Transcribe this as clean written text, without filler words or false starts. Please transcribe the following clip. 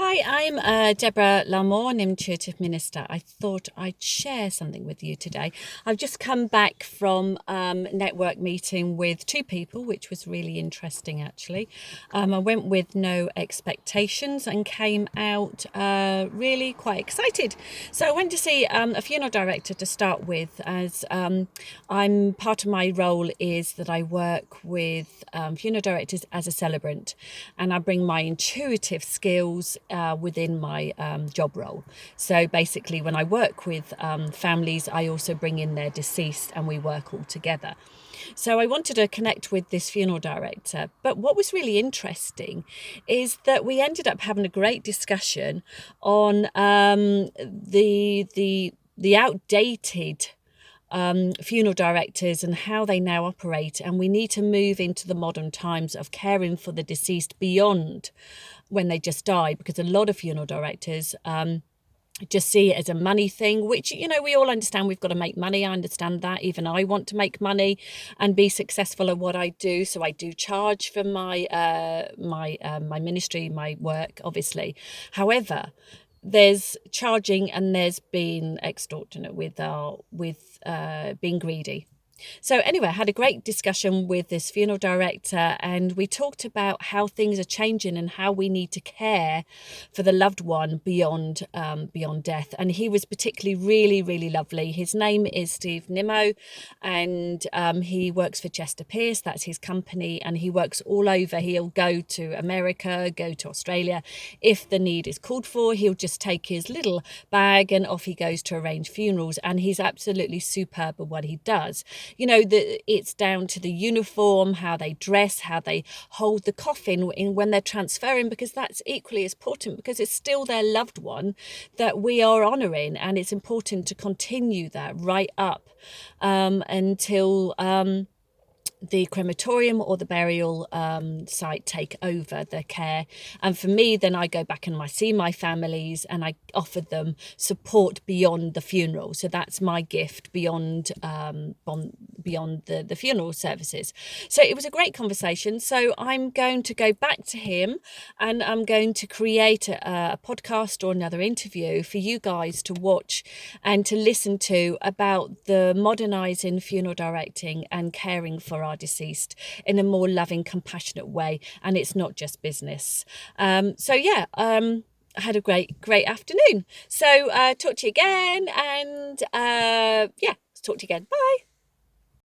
Hi, I'm Deborah Lamore, an Intuitive Minister. I thought I'd share something with you today. I've just come back from network meeting with two people, which was really interesting actually. I went with no expectations and came out really quite excited. So I went to see a funeral director to start with, as I'm part of my role is that I work with funeral directors as a celebrant, and I bring my intuitive skills within my job role. So basically, when I work with families, I also bring in their deceased and we work all together. So I wanted to connect with this funeral director. But what was really interesting is that we ended up having a great discussion on the outdated funeral directors and how they now operate. And we need to move into the modern times of caring for the deceased beyond when they just die, because a lot of funeral directors just see it as a money thing, which, we all understand. We've got to make money. I understand that. Even I want to make money and be successful at what I do. So I do charge for my ministry, my work, obviously. However, there's charging and there's being extortionate with being greedy. So anyway, I had a great discussion with this funeral director, and we talked about how things are changing and how we need to care for the loved one beyond death. And he was particularly really, really lovely. His name is Steve Nimmo, and he works for Chester Pierce. That's his company, and he works all over. He'll go to America, go to Australia. If the need is called for, he'll just take his little bag and off he goes to arrange funerals. And he's absolutely superb at what he does. It's down to the uniform, how they dress, how they hold the coffin when they're transferring, because that's equally as important, because it's still their loved one that we are honouring, and it's important to continue that right up until the crematorium or the burial site take over the care. And for me, then I go back and I see my families and I offer them support beyond the funeral. So that's my gift beyond beyond the funeral services. So it was a great conversation. So I'm going to go back to him, and I'm going to create a podcast or another interview for you guys to watch and to listen to about the modernising funeral directing and caring for our deceased in a more loving, compassionate way. And it's not just business. I had a great afternoon. So talk to you again, and talk to you again. Bye.